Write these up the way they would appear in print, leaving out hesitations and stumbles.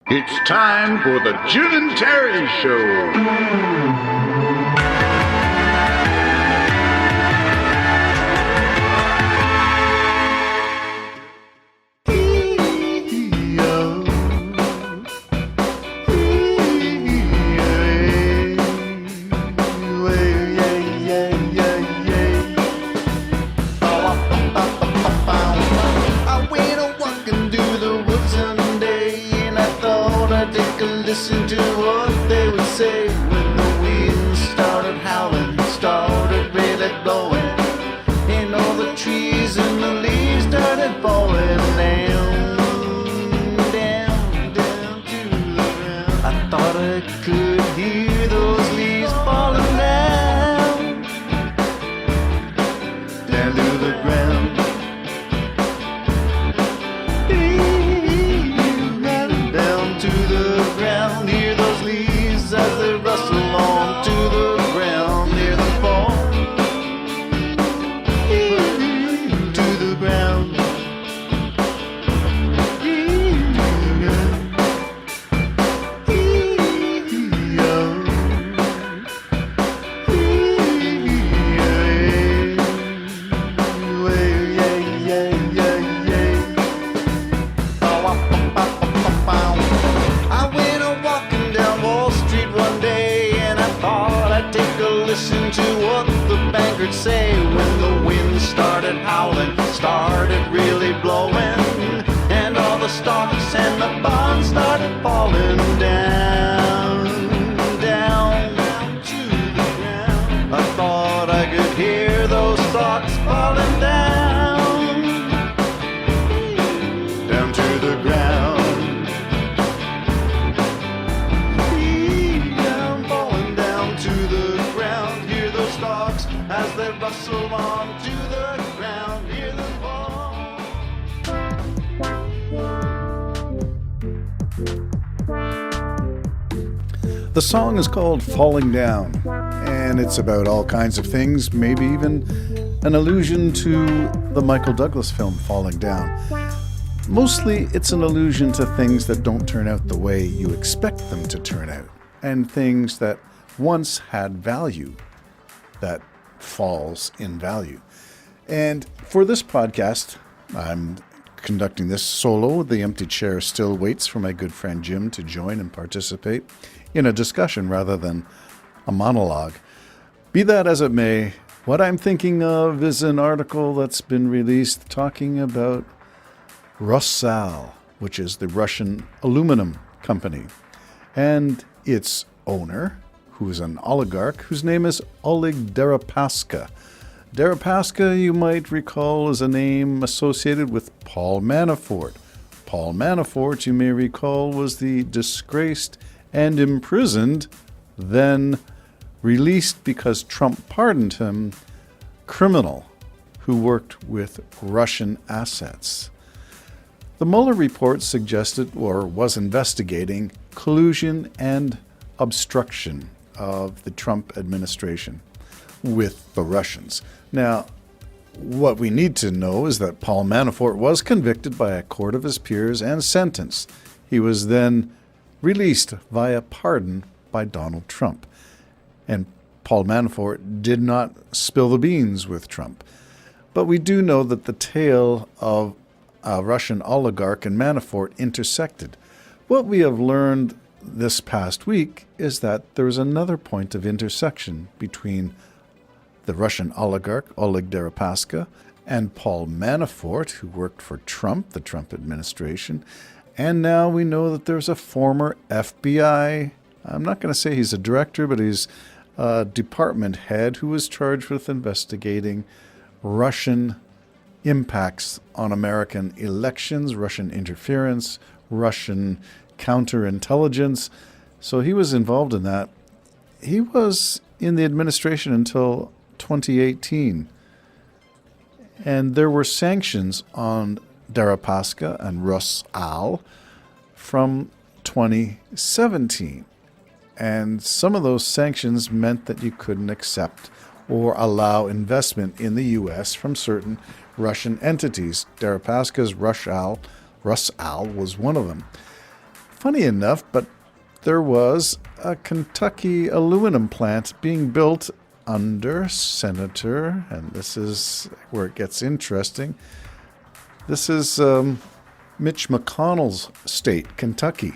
It's time for the Jim and Terry Show. Listen to what they would say when the wind started howling, started really blowing, and all the trees and the leaves started falling down, down, down to the ground. I thought I could hear those leaves falling down, down to the ground. Down to the ground, hear those leaves as they rustle on to the ground, hear them fall to the ground. Listen to what the bankers say when the wind started howling, started really blowing, and all the stocks and the bonds started falling down, down, down to the ground. I thought I could hear those stocks falling down, down to the ground. As they rustle on to the ground, hear them fall. The song is called Falling Down, and it's about all kinds of things, maybe even an allusion to the Michael Douglas film Falling Down. Mostly it's an allusion to things that don't turn out the way you expect them to turn out, and things that once had value that falls in value. And for this podcast, I'm conducting this solo. The empty chair still waits for my good friend Jim to join and participate in a discussion rather than a monologue. Be that as it may, what I'm thinking of is an article that's been released talking about Rusal, which is the Russian aluminum company, and its owner, who is an oligarch, whose name is Oleg Deripaska. Deripaska, you might recall, is a name associated with Paul Manafort. Paul Manafort, you may recall, was the disgraced and imprisoned, then released because Trump pardoned him, criminal who worked with Russian assets. The Mueller report suggested, or was investigating, collusion and obstruction of the Trump administration with the Russians. Now, what we need to know is that Paul Manafort was convicted by a court of his peers and sentenced. He was then released via pardon by Donald Trump. And Paul Manafort did not spill the beans with Trump. But we do know that the tale of a Russian oligarch and Manafort intersected. What we have learned this past week is that there is another point of intersection between the Russian oligarch, Oleg Deripaska, and Paul Manafort, who worked for Trump, the Trump administration. And now we know that there's a former FBI, I'm not going to say he's a director, but he's a department head who was charged with investigating Russian impacts on American elections, Russian interference, Russian counterintelligence. So he was involved in that. He was in the administration until 2018. And there were sanctions on Deripaska and Rusal from 2017. And some of those sanctions meant that you couldn't accept or allow investment in the U.S. from certain Russian entities. Deripaska's Rusal was one of them. Funny enough, but there was a Kentucky aluminum plant being built under Senator, and this is where it gets interesting. This is Mitch McConnell's state, Kentucky.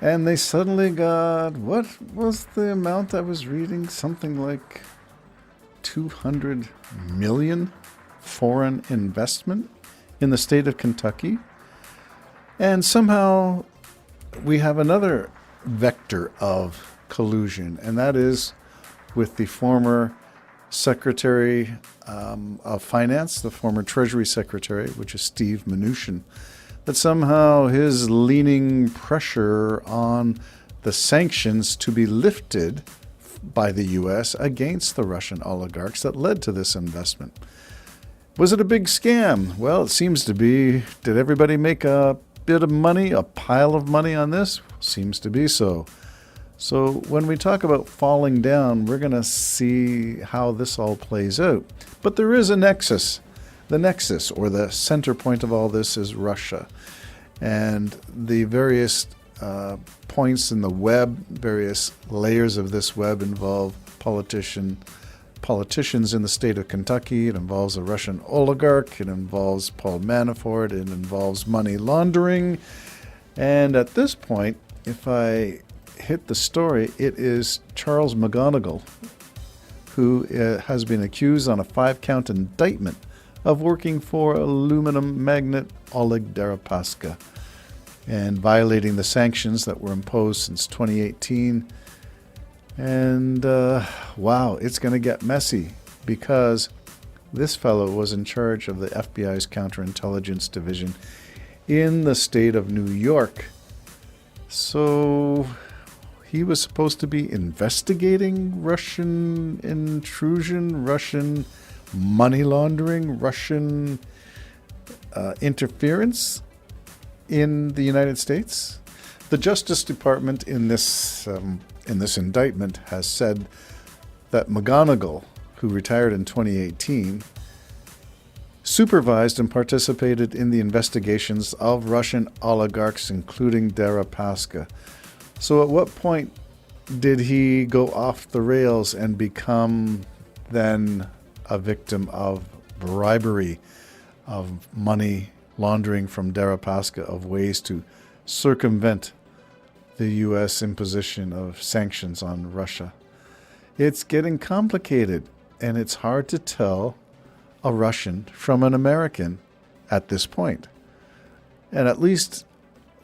And they suddenly got, what was the amount I was reading? Something like 200 million foreign investment in the state of Kentucky. And somehow we have another vector of collusion, and that is with the former Secretary of Finance, the former Treasury Secretary, which is Steve Mnuchin, that somehow his leaning pressure on the sanctions to be lifted by the U.S. against the Russian oligarchs that led to this investment. Was it a big scam? Well, it seems to be. Did everybody make a bit of money, a pile of money on this? Seems to be so. So when we talk about falling down, we're going to see how this all plays out. But there is a nexus. The nexus, or the center point of all this, is Russia. And the various points in the web, various layers of this web involve politicians in the state of Kentucky. It involves a Russian oligarch. It involves Paul Manafort. It involves money laundering. And at this point, if I hit the story, it is Charles McGonigal, who has been accused on a 5-count indictment of working for aluminum magnate Oleg Deripaska and violating the sanctions that were imposed since 2018. And wow, it's going to get messy, because this fellow was in charge of the FBI's counterintelligence division in the state of New York. So he was supposed to be investigating Russian intrusion, Russian money laundering, Russian interference in the United States. The Justice Department in this indictment has said that McGonigal, who retired in 2018, supervised and participated in the investigations of Russian oligarchs, including Deripaska. So at what point did he go off the rails and become then a victim of bribery, of money laundering from Deripaska, of ways to circumvent the U.S. imposition of sanctions on Russia? It's getting complicated, and it's hard to tell a Russian from an American at this point. And at least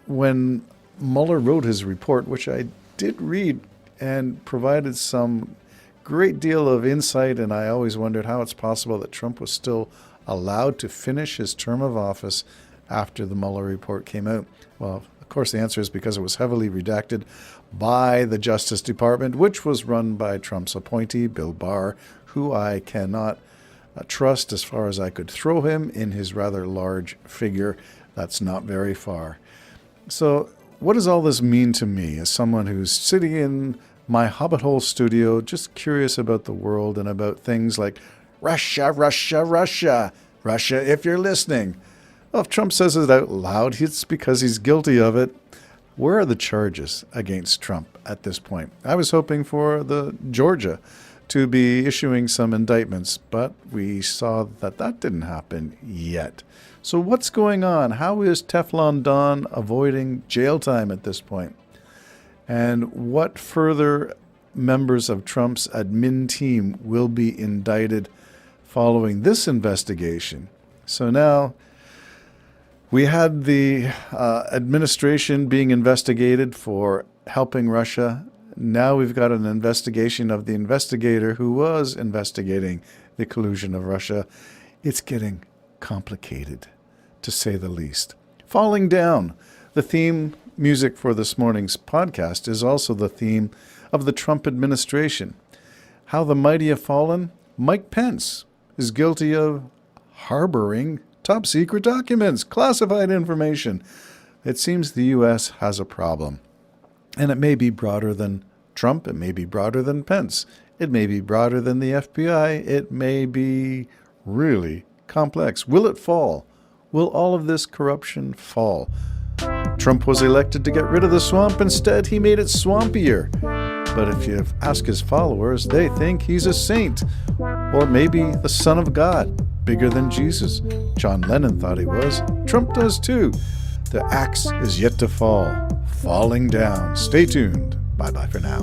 when Mueller wrote his report, which I did read and provided some great deal of insight, and I always wondered how it's possible that Trump was still allowed to finish his term of office after the Mueller report came out. Well, of course, the answer is because it was heavily redacted by the Justice Department, which was run by Trump's appointee, Bill Barr, who I cannot trust as far as I could throw him in his rather large figure. That's not very far. So what does all this mean to me as someone who's sitting in my Hobbit Hole studio, just curious about the world and about things like Russia, Russia, Russia, Russia, if you're listening? Well, if Trump says it out loud, it's because he's guilty of it. Where are the charges against Trump at this point? I was hoping for the Georgia to be issuing some indictments, but we saw that that didn't happen yet. So what's going on? How is Teflon Don avoiding jail time at this point? And what further members of Trump's admin team will be indicted following this investigation? So now we had the administration being investigated for helping Russia. Now we've got an investigation of the investigator who was investigating the collusion of Russia. It's getting complicated, to say the least. Falling down. The theme music for this morning's podcast is also the theme of the Trump administration. How the mighty have fallen. Mike Pence is guilty of harboring top secret documents, classified information. It seems the U.S. has a problem. And it may be broader than Trump. It may be broader than Pence. It may be broader than the FBI. It may be really complex. Will it fall? Will all of this corruption fall? Trump was elected to get rid of the swamp. Instead, he made it swampier. But if you ask his followers, they think he's a saint, or maybe the Son of God, bigger than Jesus. John Lennon thought he was. Trump does too. The axe is yet to fall, falling down. Stay tuned. Bye-bye for now.